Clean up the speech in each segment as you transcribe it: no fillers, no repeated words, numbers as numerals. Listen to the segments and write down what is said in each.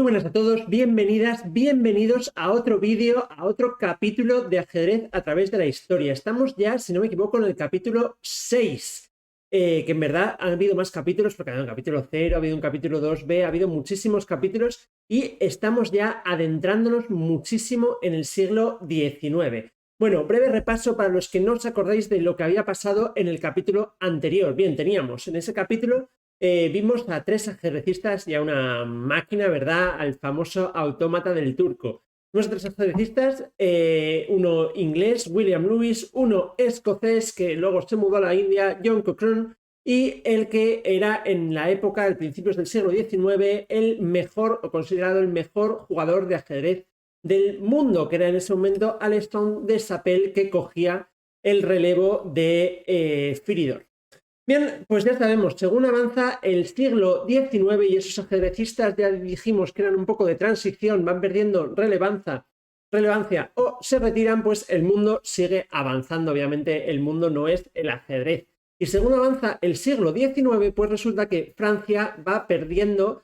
Muy buenas a todos, bienvenidas, bienvenidos a otro vídeo, a otro capítulo de ajedrez a través de la historia. Estamos ya, si no me equivoco, en el capítulo 6, que en verdad han habido más capítulos, porque ha habido un capítulo 0, ha habido un capítulo 2b, ha habido muchísimos capítulos y estamos ya adentrándonos muchísimo en el siglo XIX. Bueno, breve repaso para los que no os acordáis de lo que había pasado en el capítulo anterior. Bien, teníamos en ese capítulo... vimos a 3 ajedrecistas y a una máquina, ¿verdad? Al famoso autómata del turco. Unos 3 ajedrecistas, uno inglés, William Lewis, uno escocés, que luego se mudó a la India, John Cochrane, y el que era en la época, al principios del siglo XIX, el mejor, o considerado el mejor jugador de ajedrez del mundo, que era en ese momento Alexandre Dessapel, que cogía el relevo de Firidor. Bien, pues ya sabemos, según avanza el siglo XIX y esos ajedrecistas ya dijimos que eran un poco de transición, van perdiendo relevancia o se retiran, pues el mundo sigue avanzando. Obviamente el mundo no es el ajedrez. Y según avanza el siglo XIX, pues resulta que Francia va perdiendo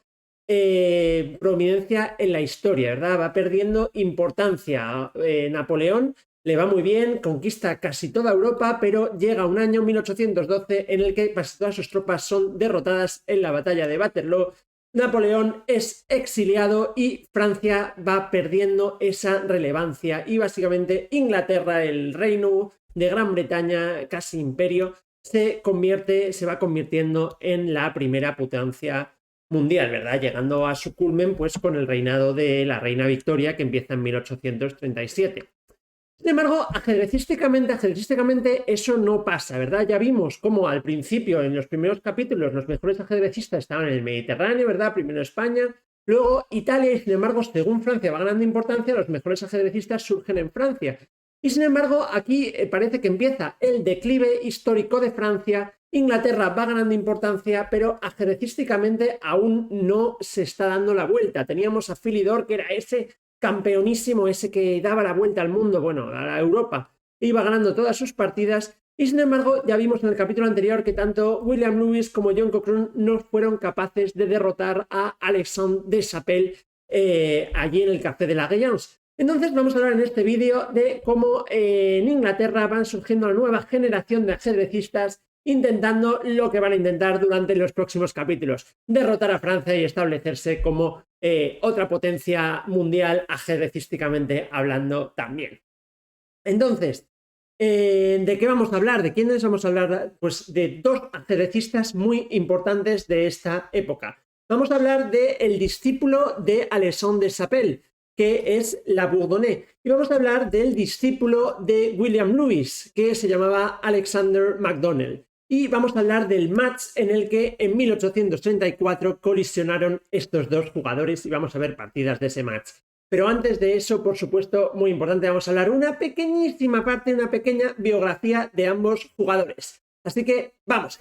prominencia en la historia, ¿verdad? Va perdiendo importancia. Napoleón le va muy bien, conquista casi toda Europa, pero llega un año 1812 en el que casi todas sus tropas son derrotadas en la batalla de Waterloo. Napoleón es exiliado y Francia va perdiendo esa relevancia y básicamente Inglaterra, el reino de Gran Bretaña, casi imperio, se va convirtiendo en la primera potencia mundial, ¿verdad? Llegando a su culmen pues con el reinado de la reina Victoria, que empieza en 1837. Sin embargo, ajedrecísticamente eso no pasa, ¿verdad? Ya vimos cómo al principio, en los primeros capítulos, los mejores ajedrecistas estaban en el Mediterráneo, ¿verdad? Primero España, luego Italia, y sin embargo, según Francia va ganando importancia, los mejores ajedrecistas surgen en Francia. Y sin embargo, aquí parece que empieza el declive histórico de Francia. Inglaterra va ganando importancia, pero ajedrecísticamente aún no se está dando la vuelta. Teníamos a Philidor, que era ese campeonísimo, ese que daba la vuelta al mundo, bueno, a Europa, iba ganando todas sus partidas, y sin embargo ya vimos en el capítulo anterior que tanto William Lewis como John Cochrane no fueron capaces de derrotar a Alexandre Dessapel allí en el Café de la Gayance. Entonces vamos a hablar en este vídeo de cómo en Inglaterra van surgiendo la nueva generación de ajedrecistas intentando lo que van a intentar durante los próximos capítulos, derrotar a Francia y establecerse como otra potencia mundial ajedrecísticamente hablando también. Entonces, ¿de qué vamos a hablar? ¿De quiénes vamos a hablar? Pues de 2 ajedrecistas muy importantes de esta época. Vamos a hablar del discípulo de Alexandre Dessapel, que es Labourdonnais, y vamos a hablar del discípulo de William Lewis, que se llamaba Alexander MacDonald. Y vamos a hablar del match en el que en 1834 colisionaron estos 2 jugadores y vamos a ver partidas de ese match. Pero antes de eso, por supuesto, muy importante, vamos a hablar una pequeñísima parte, una pequeña biografía de ambos jugadores. Así que vamos.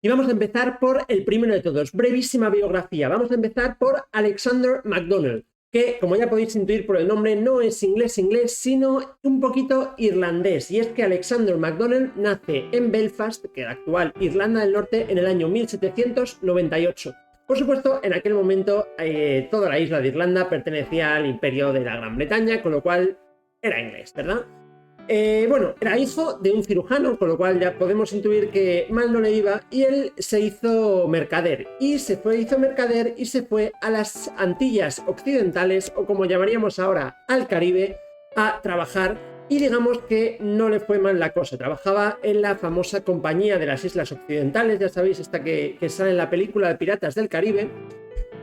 Y vamos a empezar por el primero de todos, brevísima biografía. Vamos a empezar por Alexander MacDonald, que, como ya podéis intuir por el nombre, no es inglés, sino un poquito irlandés. Y es que Alexander MacDonald nace en Belfast, que es la actual Irlanda del Norte, en el año 1798. Por supuesto, en aquel momento toda la isla de Irlanda pertenecía al imperio de la Gran Bretaña, con lo cual era inglés, ¿verdad? Bueno, era hijo de un cirujano, con lo cual ya podemos intuir que mal no le iba, y él se hizo mercader, y se fue a las Antillas Occidentales, o como llamaríamos ahora, al Caribe, a trabajar, y digamos que no le fue mal la cosa. Trabajaba en la famosa Compañía de las Islas Occidentales, ya sabéis, esta que sale en la película de Piratas del Caribe.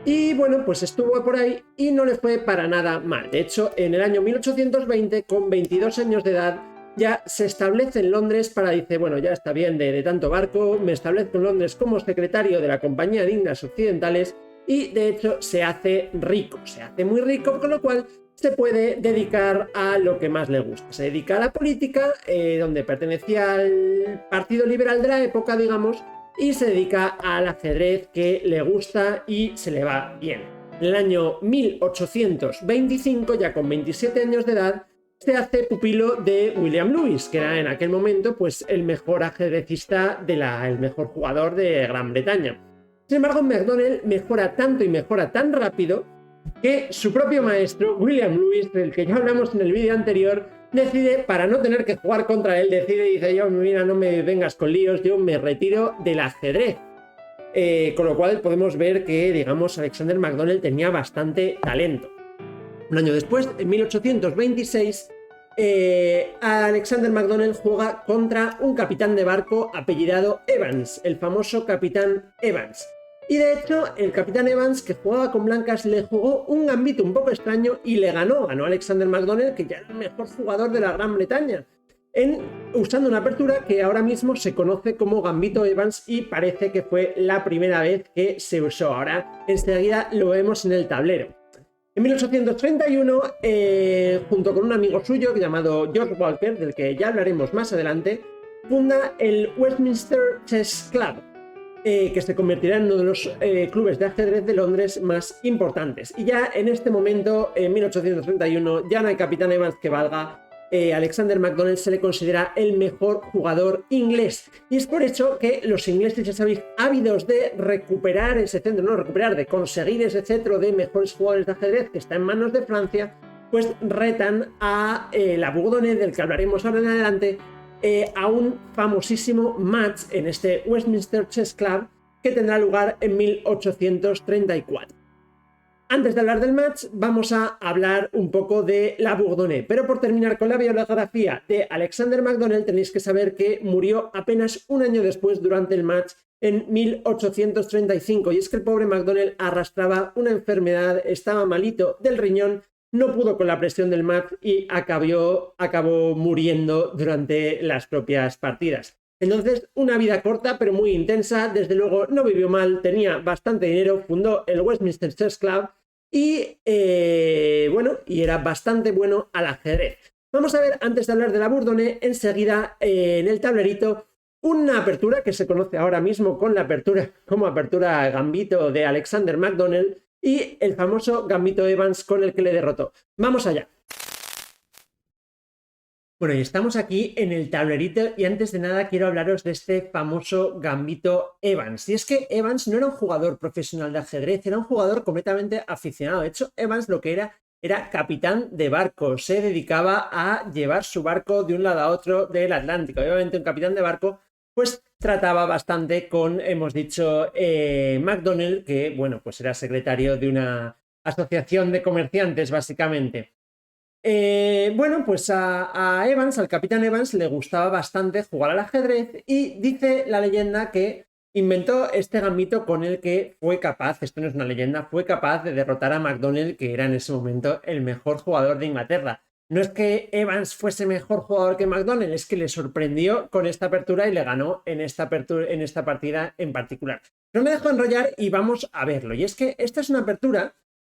Y bueno, pues estuvo por ahí y no le fue para nada mal. De hecho, en el año 1820, con 22 años de edad, ya se establece en Londres dice, bueno, ya está bien de tanto barco, me establezco en Londres como secretario de la Compañía de Indias Occidentales y de hecho se hace rico, se hace muy rico, con lo cual se puede dedicar a lo que más le gusta. Se dedica a la política, donde pertenecía al Partido Liberal de la época, digamos, y se dedica al ajedrez, que le gusta y se le va bien. En el año 1825, ya con 27 años de edad, se hace pupilo de William Lewis, que era en aquel momento pues el mejor ajedrecista, el mejor jugador de Gran Bretaña. Sin embargo, McDonnell mejora tanto y mejora tan rápido que su propio maestro, William Lewis, del que ya hablamos en el vídeo anterior, decide, para no tener que jugar contra él, dice, yo, mira, no me vengas con líos, yo me retiro del ajedrez. Con lo cual podemos ver que, digamos, Alexander McDonnell tenía bastante talento. Un año después, en 1826, Alexander McDonnell juega contra un capitán de barco apellidado Evans, el famoso capitán Evans. Y de hecho, el capitán Evans, que jugaba con blancas, le jugó un gambito un poco extraño y le ganó a Alexander McDonnell, que ya era el mejor jugador de la Gran Bretaña, usando una apertura que ahora mismo se conoce como Gambito Evans y parece que fue la primera vez que se usó. Ahora enseguida lo vemos en el tablero. En 1831, junto con un amigo suyo llamado George Walker, del que ya hablaremos más adelante, funda el Westminster Chess Club, que se convertirá en uno de los clubes de ajedrez de Londres más importantes. Y ya en este momento, en 1831, ya no hay capitán Evans que valga. Alexander McDonnell se le considera el mejor jugador inglés. Y es por eso que los ingleses, ya sabéis, ávidos de recuperar ese centro, no recuperar, de conseguir ese centro de mejores jugadores de ajedrez que está en manos de Francia, pues retan a la Bourdonnais, del que hablaremos ahora en adelante, a un famosísimo match en este Westminster Chess Club que tendrá lugar en 1834. Antes de hablar del match, vamos a hablar un poco de la Bourdonnais, pero por terminar con la biografía de Alexander McDonnell tenéis que saber que murió apenas un año después durante el match en 1835, y es que el pobre McDonnell arrastraba una enfermedad, estaba malito del riñón, no pudo con la presión del match y acabó muriendo durante las propias partidas. Entonces, una vida corta pero muy intensa, desde luego no vivió mal, tenía bastante dinero, fundó el Westminster Chess Club y era bastante bueno al ajedrez. Vamos a ver, antes de hablar de la Bourdonnais, enseguida en el tablerito, una apertura que se conoce ahora mismo como apertura Gambito de Alexander McDonnell y el famoso Gambito Evans con el que le derrotó. Vamos allá. Bueno, y estamos aquí en el tablerito y antes de nada quiero hablaros de este famoso Gambito Evans. Y es que Evans no era un jugador profesional de ajedrez, era un jugador completamente aficionado. De hecho, Evans lo que era capitán de barco, se dedicaba a llevar su barco de un lado a otro del Atlántico. Obviamente un capitán de barco pues trataba bastante con, hemos dicho, McDonnell, que bueno, pues era secretario de una asociación de comerciantes básicamente. Pues a Evans, al capitán Evans, le gustaba bastante jugar al ajedrez y dice la leyenda que inventó este gambito con el que fue capaz, esto no es una leyenda, fue capaz de derrotar a McDonnell, que era en ese momento el mejor jugador de Inglaterra. No es que Evans fuese mejor jugador que McDonnell, es que le sorprendió con esta apertura y le ganó en esta partida en particular. No me dejo enrollar y vamos a verlo. Y es que esta es una apertura.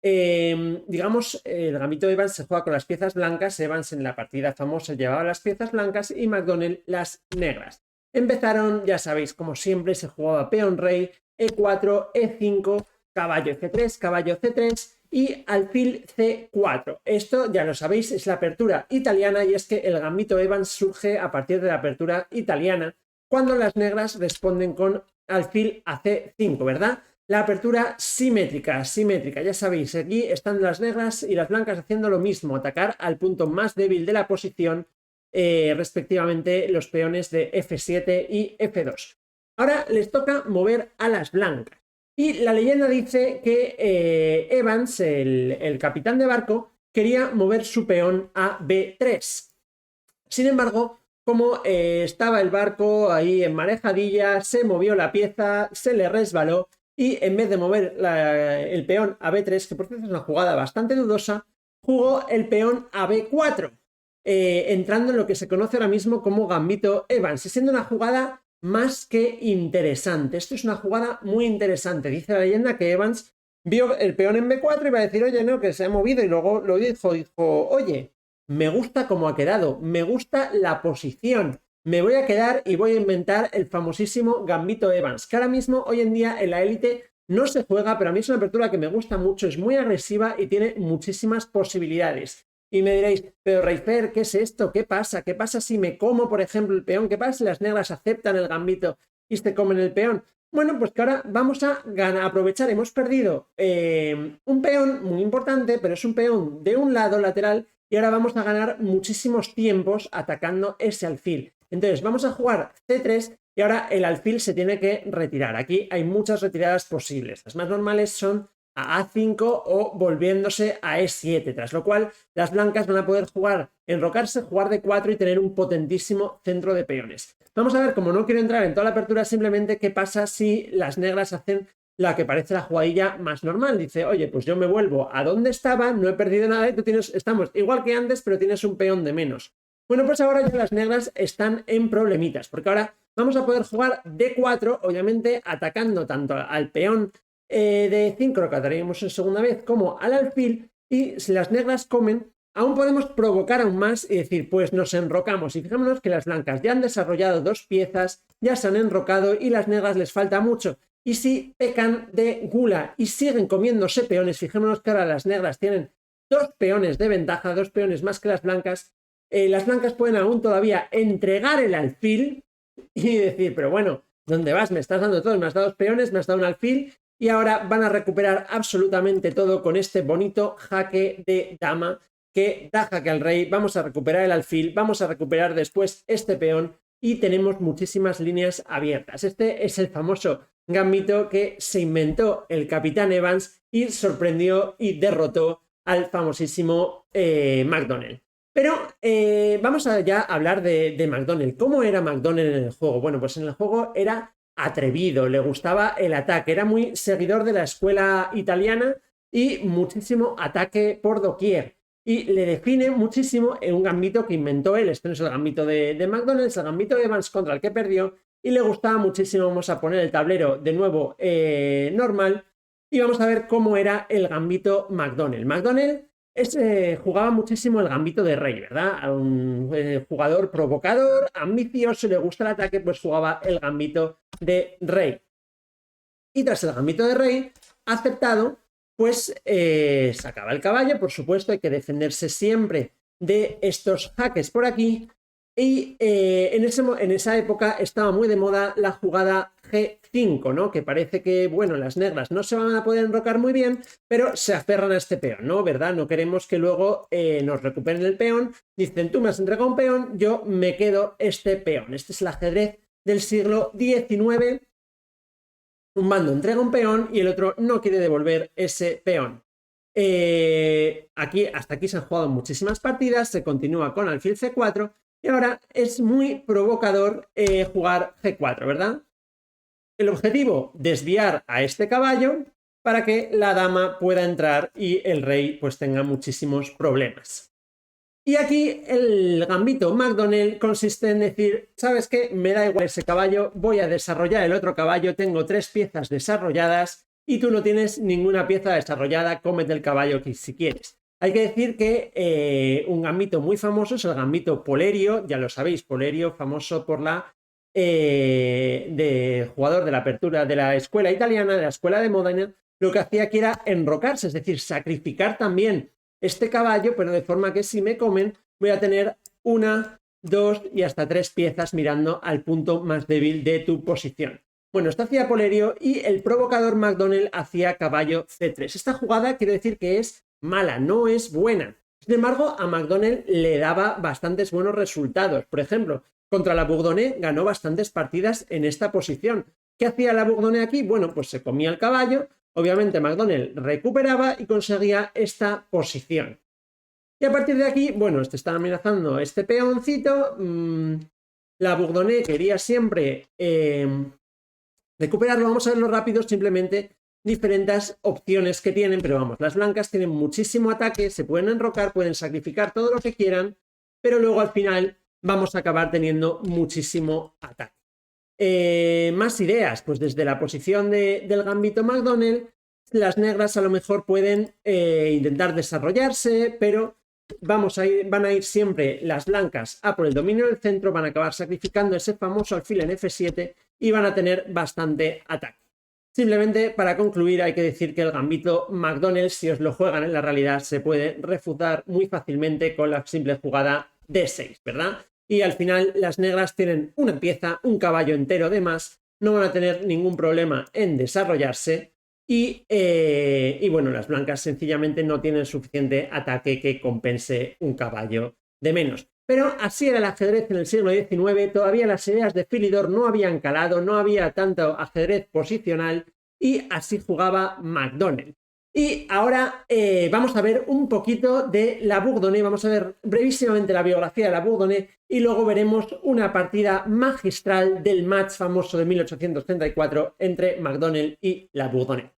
El Gambito Evans se juega con las piezas blancas. Evans en la partida famosa llevaba las piezas blancas y McDonnell las negras. Empezaron, ya sabéis, como siempre se jugaba peón rey, E4, E5, caballo F3, caballo C3 y alfil C4. Esto, ya lo sabéis, es la apertura italiana y es que el Gambito Evans surge a partir de la apertura italiana cuando las negras responden con alfil a C5, ¿verdad? La apertura simétrica, ya sabéis, aquí están las negras y las blancas haciendo lo mismo, atacar al punto más débil de la posición, respectivamente los peones de F7 y F2. Ahora les toca mover a las blancas. Y la leyenda dice que Evans, el capitán de barco, quería mover su peón a B3. Sin embargo, como estaba el barco ahí en marejadilla, se movió la pieza, se le resbaló y en vez de mover el peón a B3, que por cierto es una jugada bastante dudosa, jugó el peón a B4, entrando en lo que se conoce ahora mismo como Gambito Evans, y siendo una jugada más que interesante. Esto es una jugada muy interesante. Dice la leyenda que Evans vio el peón en B4 y va a decir, oye, no, que se ha movido, y luego lo dijo, oye, me gusta cómo ha quedado, me gusta la posición, me voy a quedar y voy a inventar el famosísimo Gambito Evans, que ahora mismo, hoy en día, en la élite no se juega, pero a mí es una apertura que me gusta mucho, es muy agresiva y tiene muchísimas posibilidades. Y me diréis, pero Reifer, ¿qué es esto? ¿Qué pasa? ¿Qué pasa si me como, por ejemplo, el peón? ¿Qué pasa si las negras aceptan el gambito y se comen el peón? Bueno, pues que ahora vamos a aprovechar, hemos perdido un peón muy importante, pero es un peón de un lado lateral y ahora vamos a ganar muchísimos tiempos atacando ese alfil. Entonces vamos a jugar C3 y ahora el alfil se tiene que retirar. Aquí hay muchas retiradas posibles. Las más normales son a A5 o volviéndose a E7, tras lo cual las blancas van a poder jugar, enrocarse, jugar D4 y tener un potentísimo centro de peones. Vamos a ver, como no quiero entrar en toda la apertura, simplemente qué pasa si las negras hacen la que parece la jugadilla más normal. Dice, oye, pues yo me vuelvo a donde estaba, no he perdido nada y tú tienes, estamos igual que antes, pero tienes un peón de menos. Bueno, pues ahora ya las negras están en problemitas, porque ahora vamos a poder jugar D4, obviamente atacando tanto al peón de 5, lo que ataríamos en segunda vez, como al alfil, y si las negras comen, aún podemos provocar aún más y decir, pues nos enrocamos. Y fijémonos que las blancas ya han desarrollado 2 piezas, ya se han enrocado y las negras les falta mucho. Y si pecan de gula y siguen comiéndose peones, fijémonos que ahora las negras tienen 2 peones de ventaja, 2 peones más que las blancas pueden aún todavía entregar el alfil y decir, pero bueno, ¿dónde vas? Me estás dando todo, me has dado 2 peones, me has dado un alfil y ahora van a recuperar absolutamente todo con este bonito jaque de dama que da jaque al rey. Vamos a recuperar el alfil, vamos a recuperar después este peón y tenemos muchísimas líneas abiertas. Este es el famoso gambito que se inventó el capitán Evans y sorprendió y derrotó al famosísimo McDonnell. Pero vamos a ya hablar de McDonnell. ¿Cómo era McDonnell en el juego? Bueno, pues en el juego era atrevido, le gustaba el ataque, era muy seguidor de la escuela italiana y muchísimo ataque por doquier. Y le define muchísimo en un gambito que inventó él. Este no es el gambito de McDonnell, es el gambito de Evans contra el que perdió. Y le gustaba muchísimo. Vamos a poner el tablero de nuevo normal y vamos a ver cómo era el gambito McDonnell. McDonnell jugaba muchísimo el gambito de rey, ¿verdad? A un jugador provocador, ambicioso, le gusta el ataque, pues jugaba el gambito de rey. Y tras el gambito de rey aceptado, pues sacaba el caballo, por supuesto, hay que defenderse siempre de estos jaques por aquí. Y en esa época estaba muy de moda la jugada G5, ¿no? Que parece que, bueno, las negras no se van a poder enrocar muy bien, pero se aferran a este peón, ¿no? ¿Verdad? No queremos que luego nos recuperen el peón. Dicen, tú me has entregado un peón, yo me quedo este peón. Este es el ajedrez del siglo XIX. Un bando entrega un peón y el otro no quiere devolver ese peón. Hasta aquí se han jugado muchísimas partidas, se continúa con alfil C4 y ahora es muy provocador jugar G4, ¿verdad? El objetivo, desviar a este caballo para que la dama pueda entrar y el rey pues tenga muchísimos problemas. Y aquí el gambito McDonnell consiste en decir, ¿sabes qué? Me da igual ese caballo, voy a desarrollar el otro caballo, tengo 3 piezas desarrolladas y tú no tienes ninguna pieza desarrollada, cómete el caballo si quieres. Hay que decir que un gambito muy famoso es el gambito Polerio, ya lo sabéis, Polerio, famoso por la de jugador de la apertura de la escuela italiana, de la escuela de Módena, lo que hacía que era enrocarse, es decir, sacrificar también este caballo, pero de forma que si me comen voy a tener 1, 2 y hasta 3 piezas mirando al punto más débil de tu posición. Bueno, esto hacía Polerio y el provocador McDonnell hacía caballo C3. Esta jugada quiero decir que es mala, no es buena. Sin embargo, a McDonnell le daba bastantes buenos resultados. Por ejemplo, contra la Bourdonnais ganó bastantes partidas en esta posición. ¿Qué hacía la Bourdonnais aquí? Bueno, pues se comía el caballo. Obviamente McDonnell recuperaba y conseguía esta posición. Y a partir de aquí, bueno, está amenazando este peoncito. La Bourdonnais quería siempre recuperarlo. Vamos a verlo rápido, simplemente diferentes opciones que tienen, pero vamos, las blancas tienen muchísimo ataque, se pueden enrocar, pueden sacrificar todo lo que quieran, pero luego al final vamos a acabar teniendo muchísimo ataque. Más ideas, pues desde la posición del gambito McDonnell, las negras a lo mejor pueden intentar desarrollarse, pero van a ir siempre las blancas a por el dominio del centro, van a acabar sacrificando ese famoso alfil en F7 y van a tener bastante ataque. Simplemente para concluir hay que decir que el gambito McDonnell, si os lo juegan en la realidad, se puede refutar muy fácilmente con la simple jugada D6, ¿verdad? Y al final las negras tienen una pieza, un caballo entero de más no van a tener ningún problema en desarrollarse y bueno, las blancas sencillamente no tienen suficiente ataque que compense un caballo de menos. Pero así era el ajedrez en el siglo XIX, todavía las ideas de Philidor no habían calado, no había tanto ajedrez posicional y así jugaba MacDonnell. Y ahora vamos a ver un poquito de La Bourdonnais, vamos a ver brevísimamente la biografía de La Bourdonnais y luego veremos una partida magistral del match famoso de 1834 entre MacDonnell y La Bourdonnais.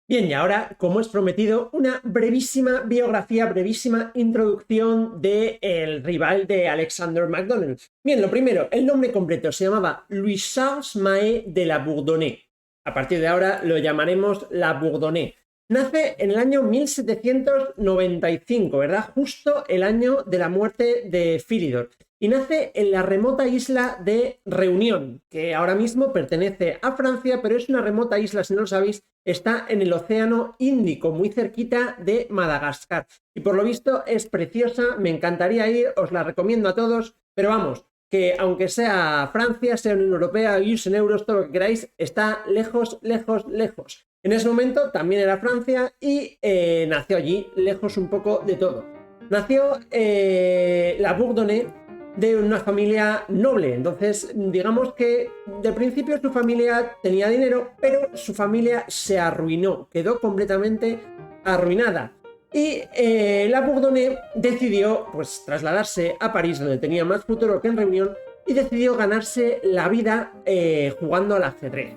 Bien, y ahora, como es prometido, una brevísima biografía, brevísima introducción del rival de Alexander MacDonnell. Bien, lo primero, el nombre completo se llamaba Louis-Charles Mahé de La Bourdonnais. A partir de ahora lo llamaremos La Bourdonnais. Nace en el año 1795, ¿verdad? Justo el año de la muerte de Philidor. Y nace en la remota isla de Reunión, que ahora mismo pertenece a Francia, pero es una remota isla, si no lo sabéis, está en el Océano Índico, muy cerquita de Madagascar. Y por lo visto es preciosa, me encantaría ir, os la recomiendo a todos, pero vamos, que aunque sea Francia, sea Unión Europea, vivís en euros, todo lo que queráis, está lejos, lejos, lejos. En ese momento también era Francia y nació allí, lejos un poco de todo. Nació La Bourdonnais de una familia noble, entonces digamos que de principio su familia tenía dinero, pero su familia se arruinó, quedó completamente arruinada. Y La Bourdonnais decidió pues trasladarse a París, donde tenía más futuro que en Reunión, y decidió ganarse la vida jugando al ajedrez.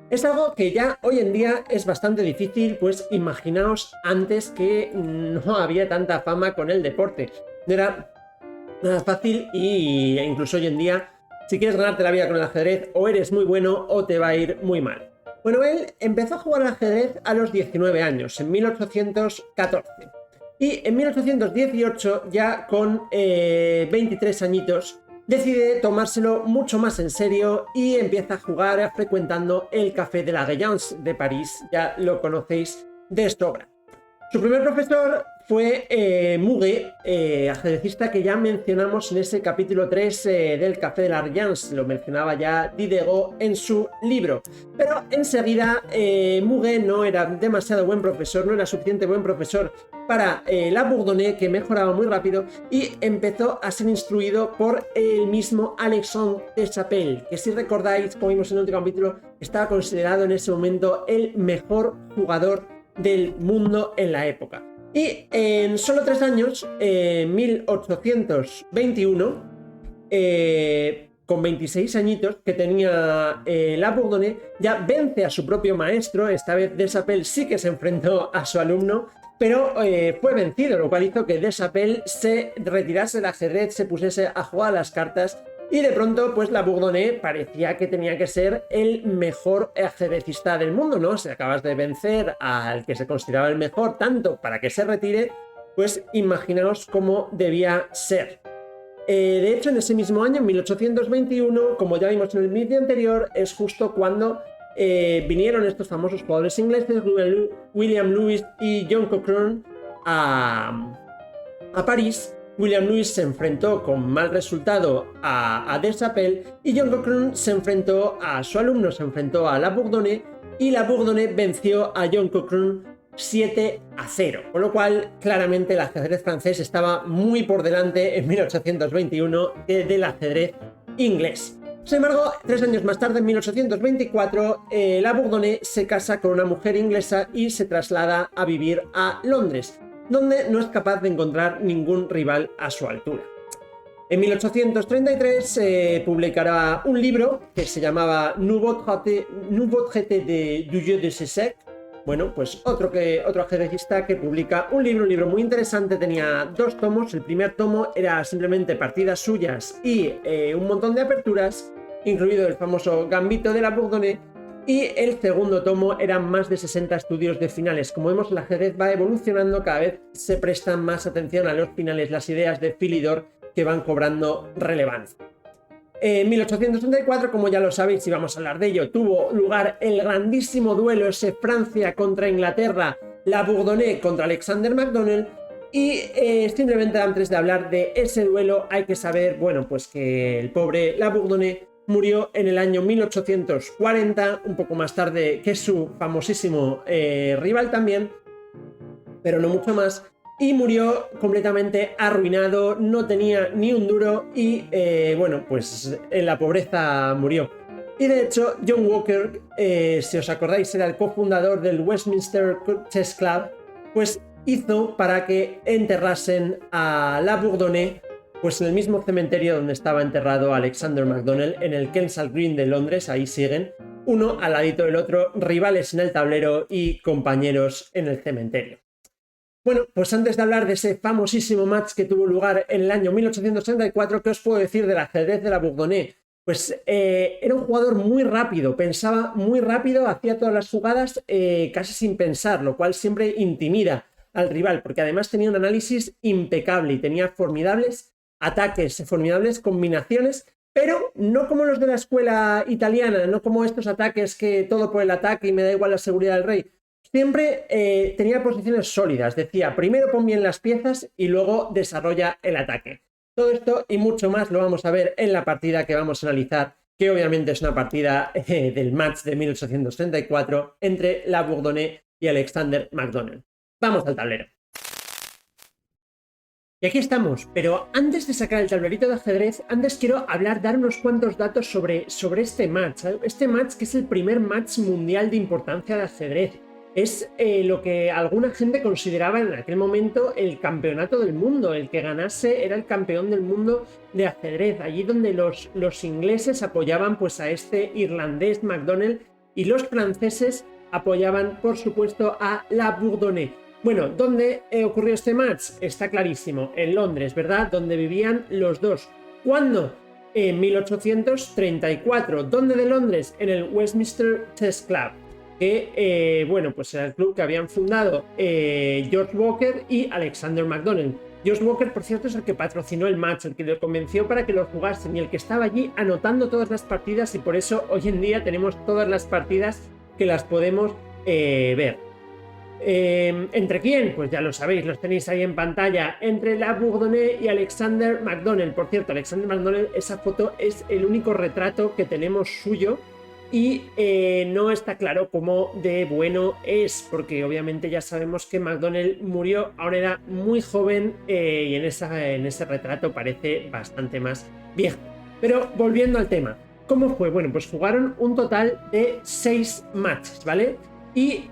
Es algo que ya hoy en día es bastante difícil, pues imaginaos antes que no había tanta fama con el deporte. No era nada fácil e incluso hoy en día, si quieres ganarte la vida con el ajedrez, o eres muy bueno o te va a ir muy mal. Bueno, él empezó a jugar al ajedrez a los 19 años, en 1814. Y en 1818, ya con 23 añitos, decide tomárselo mucho más en serio y empieza a jugar frecuentando el Café de la Gayance de París. Ya lo conocéis de sobra. Su primer profesor fue Muguet, ajedrecista que ya mencionamos en ese capítulo 3 del Café de la Gayance. Lo mencionaba ya Diderot en su libro. Pero enseguida Muguet no era demasiado buen profesor, no era suficiente buen profesor para La Bourdonnais, que mejoraba muy rápido, y empezó a ser instruido por el mismo Alexandre Deschappelles, que si recordáis, como vimos en el último capítulo, estaba considerado en ese momento el mejor jugador del mundo en la época. Y en solo 3 años, en 1821, con 26 añitos que tenía La Bourdonnais, ya vence a su propio maestro. Esta vez Deschappelles sí que se enfrentó a su alumno, pero fue vencido, lo cual hizo que Deschappelles se retirase del ajedrez, se pusiese a jugar a las cartas. Y de pronto, pues La Bourdonnais parecía que tenía que ser el mejor ajedrecista del mundo, ¿no? Si acabas de vencer al que se consideraba el mejor, tanto para que se retire, pues imaginaos cómo debía ser. De hecho, en ese mismo año, en 1821, como ya vimos en el vídeo anterior, es justo cuando vinieron estos famosos jugadores ingleses, William Lewis y John Cochrane, a París. William Lewis se enfrentó con mal resultado a Deschappelles y John Cochrane se enfrentó a su alumno, se enfrentó a La Bourdonnais y La Bourdonnais venció a John Cochrane 7-0, con lo cual claramente el ajedrez francés estaba muy por delante en 1821 del ajedrez inglés. Sin embargo, 3 años más tarde, en 1824, La Bourdonnais se casa con una mujer inglesa y se traslada a vivir a Londres, donde no es capaz de encontrar ningún rival a su altura. En 1833 publicará un libro que se llamaba Nouveau Traité du jeu de Sesec. Bueno, pues otro ajedrecista que publica un libro muy interesante, tenía 2 tomos. El primer tomo era simplemente partidas suyas y un montón de aperturas, incluido el famoso Gambito de La Bourdonnais. Y el segundo tomo eran más de 60 estudios de finales. Como vemos, el ajedrez va evolucionando, cada vez se presta más atención a los finales, las ideas de Philidor que van cobrando relevancia. En 1834, como ya lo sabéis y vamos a hablar de ello, tuvo lugar el grandísimo duelo, ese Francia contra Inglaterra, La Bourdonnais contra Alexander MacDonnell, Y simplemente antes de hablar de ese duelo hay que saber, bueno, pues que el pobre La Bourdonnais murió en el año 1840, un poco más tarde que su famosísimo rival también, pero no mucho más, y murió completamente arruinado, no tenía ni un duro y, bueno, pues en la pobreza murió. Y de hecho, John Walker, si os acordáis, era el cofundador del Westminster Chess Club, pues hizo para que enterrasen a La Bourdonnais pues en el mismo cementerio donde estaba enterrado Alexander MacDonald, en el Kensal Green de Londres. Ahí siguen, uno al ladito del otro, rivales en el tablero y compañeros en el cementerio. Bueno, pues antes de hablar de ese famosísimo match que tuvo lugar en el año 1834, ¿qué os puedo decir del ajedrez de La Bourdonnais? Pues era un jugador muy rápido, pensaba muy rápido, hacía todas las jugadas casi sin pensar, lo cual siempre intimida al rival, porque además tenía un análisis impecable y tenía formidables ataques, formidables combinaciones, pero no como los de la escuela italiana, no como estos ataques que todo por el ataque y me da igual la seguridad del rey. Siempre tenía posiciones sólidas, decía, primero pon bien las piezas y luego desarrolla el ataque. Todo esto y mucho más lo vamos a ver en la partida que vamos a analizar, que obviamente es una partida del match de 1834 entre La Bourdonnais y Alexander MacDonald. Vamos al tablero. Y aquí estamos, pero antes de sacar el tablerito de ajedrez, antes quiero dar unos cuantos datos sobre este match. Este match, que es el primer match mundial de importancia de ajedrez. Es lo que alguna gente consideraba en aquel momento el campeonato del mundo. El que ganase era el campeón del mundo de ajedrez. Allí donde los ingleses apoyaban pues a este irlandés MacDonald y los franceses apoyaban, por supuesto, a La Bourdonnais. Bueno, ¿dónde ocurrió este match? Está clarísimo, en Londres, ¿verdad? Donde vivían los dos. ¿Cuándo? En 1834. ¿Dónde de Londres? En el Westminster Chess Club, que, bueno, pues era el club que habían fundado George Walker y Alexander MacDonald. George Walker, por cierto, es el que patrocinó el match, el que lo convenció para que lo jugasen y el que estaba allí anotando todas las partidas, y por eso hoy en día tenemos todas las partidas que las podemos ver. ¿Entre quién? Pues ya lo sabéis, los tenéis ahí en pantalla. Entre La Bourdonnais y Alexander MacDonald. Por cierto, Alexander MacDonald, esa foto es el único retrato que tenemos suyo y no está claro cómo de bueno es, porque obviamente ya sabemos que MacDonald murió a una edad muy joven y en ese retrato parece bastante más viejo. Pero volviendo al tema, ¿cómo fue? Bueno, pues jugaron un total de 6 matches, ¿vale? Y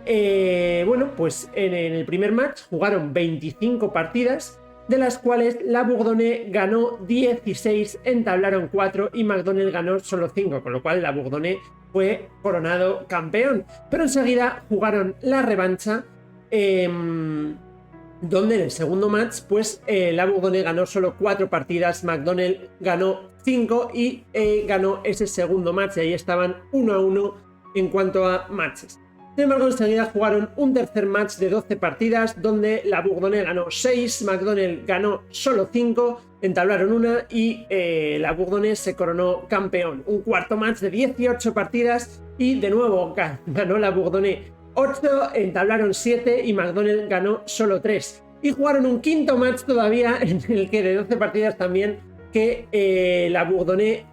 bueno, pues en el primer match jugaron 25 partidas, de las cuales La Bourdonnais ganó 16, entablaron 4 y MacDonald ganó solo 5, con lo cual La Bourdonnais fue coronado campeón. Pero enseguida jugaron la revancha, donde en el segundo match pues La Bourdonnais ganó solo 4 partidas, MacDonald ganó 5 y ganó ese segundo match, y ahí estaban 1-1 en cuanto a matches. Sin embargo, enseguida jugaron un tercer match de 12 partidas, donde La Bourdonnais ganó 6, MacDonald ganó solo 5, entablaron una y La Bourdonnais se coronó campeón. Un cuarto match de 18 partidas y de nuevo ganó La Bourdonnais 8, entablaron 7 y MacDonald ganó solo 3. Y jugaron un quinto match todavía, en el que de 12 partidas también, que La Bourdonnais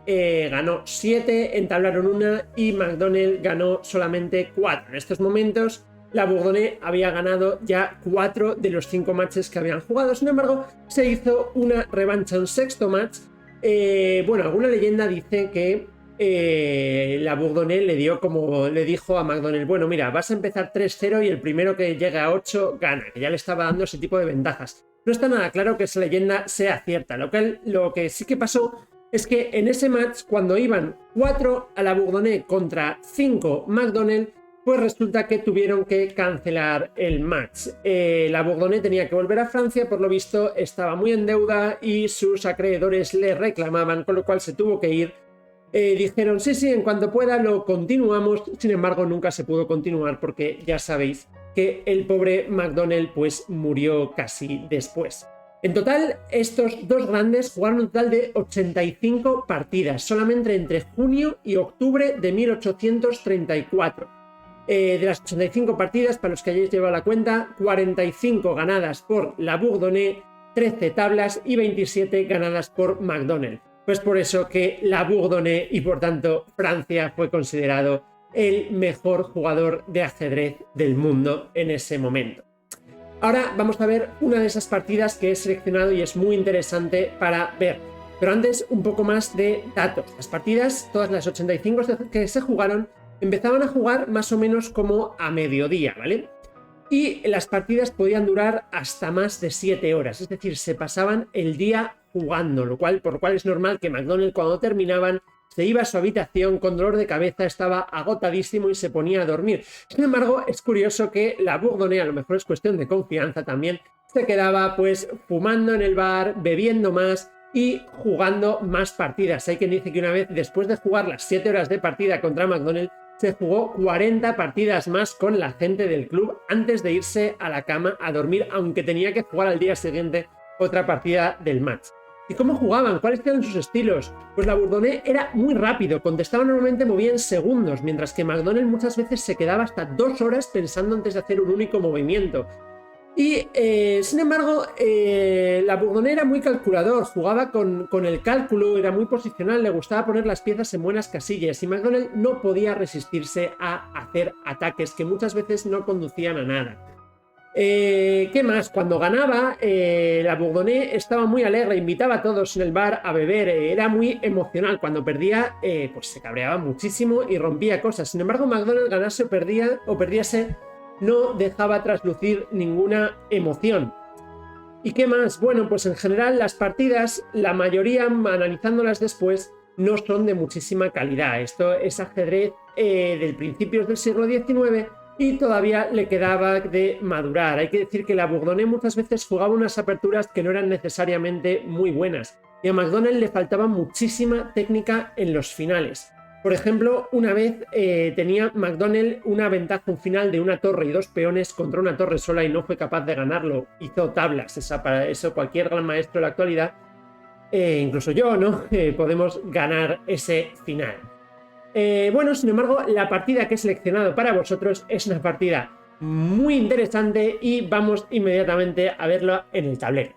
ganó 7, entablaron una y MacDonald ganó solamente 4. En estos momentos La Bourdonnais había ganado ya 4 de los 5 matches que habían jugado. Sin embargo, se hizo una revancha, un sexto match. Bueno, alguna leyenda dice que La Bourdonnais le dijo a MacDonald, bueno, mira, vas a empezar 3-0 y el primero que llegue a 8 gana, que ya le estaba dando ese tipo de ventajas. No está nada claro que esa leyenda sea cierta. Lo que sí que pasó es que en ese match, cuando iban 4 a La Bourdonnais contra 5 MacDonald, pues resulta que tuvieron que cancelar el match. La Bourdonnais tenía que volver a Francia, por lo visto estaba muy en deuda y sus acreedores le reclamaban, con lo cual se tuvo que ir. Dijeron, sí, en cuanto pueda lo continuamos. Sin embargo, nunca se pudo continuar porque ya sabéis que el pobre MacDonald pues murió casi después. En total, estos dos grandes jugaron un total de 85 partidas, solamente entre junio y octubre de 1834. De las 85 partidas, para los que hayáis llevado la cuenta, 45 ganadas por la Bourdonnais, 13 tablas y 27 ganadas por McDonnell. Pues por eso que la Bourdonnais y por tanto Francia fue considerado el mejor jugador de ajedrez del mundo en ese momento. Ahora vamos a ver una de esas partidas que he seleccionado y es muy interesante para ver. Pero antes un poco más de datos. Las partidas, todas las 85 que se jugaron, empezaban a jugar más o menos como a mediodía, ¿vale? Y las partidas podían durar hasta más de 7 horas, es decir, se pasaban el día jugando, por lo cual es normal que McDonnell cuando terminaban se iba a su habitación con dolor de cabeza, estaba agotadísimo y se ponía a dormir. Sin embargo, es curioso que la Bourdonnais, a lo mejor es cuestión de confianza también, se quedaba pues fumando en el bar, bebiendo más y jugando más partidas. Hay quien dice que una vez, después de jugar las 7 horas de partida contra McDonnell, se jugó 40 partidas más con la gente del club antes de irse a la cama a dormir, aunque tenía que jugar al día siguiente otra partida del match. ¿Y cómo jugaban? ¿Cuáles eran sus estilos? Pues la Bourdonnais era muy rápido, contestaba normalmente movía en segundos, mientras que McDonnell muchas veces se quedaba hasta 2 horas pensando antes de hacer un único movimiento. Y sin embargo, la Bourdonnais era muy calculador, jugaba con el cálculo, era muy posicional, le gustaba poner las piezas en buenas casillas y McDonnell no podía resistirse a hacer ataques que muchas veces no conducían a nada. ¿Qué más? Cuando ganaba, la Bourdonnais estaba muy alegre, invitaba a todos en el bar a beber, era muy emocional. Cuando perdía, pues se cabreaba muchísimo y rompía cosas. Sin embargo, McDonnell ganase o perdiese, no dejaba traslucir ninguna emoción. ¿Y qué más? Bueno, pues en general las partidas, la mayoría, analizándolas después, no son de muchísima calidad. Esto es ajedrez del principios del siglo XIX y todavía le quedaba de madurar. Hay que decir que la Bourdonnais muchas veces jugaba unas aperturas que no eran necesariamente muy buenas y a McDonnell le faltaba muchísima técnica en los finales. Por ejemplo, una vez tenía McDonnell una ventaja, un final de una torre y 2 peones contra una torre sola y no fue capaz de ganarlo. Hizo tablas. Para eso cualquier gran maestro de la actualidad, incluso yo, ¿no? Podemos ganar ese final. Bueno, sin embargo, la partida que he seleccionado para vosotros es una partida muy interesante y vamos inmediatamente a verla en el tablero.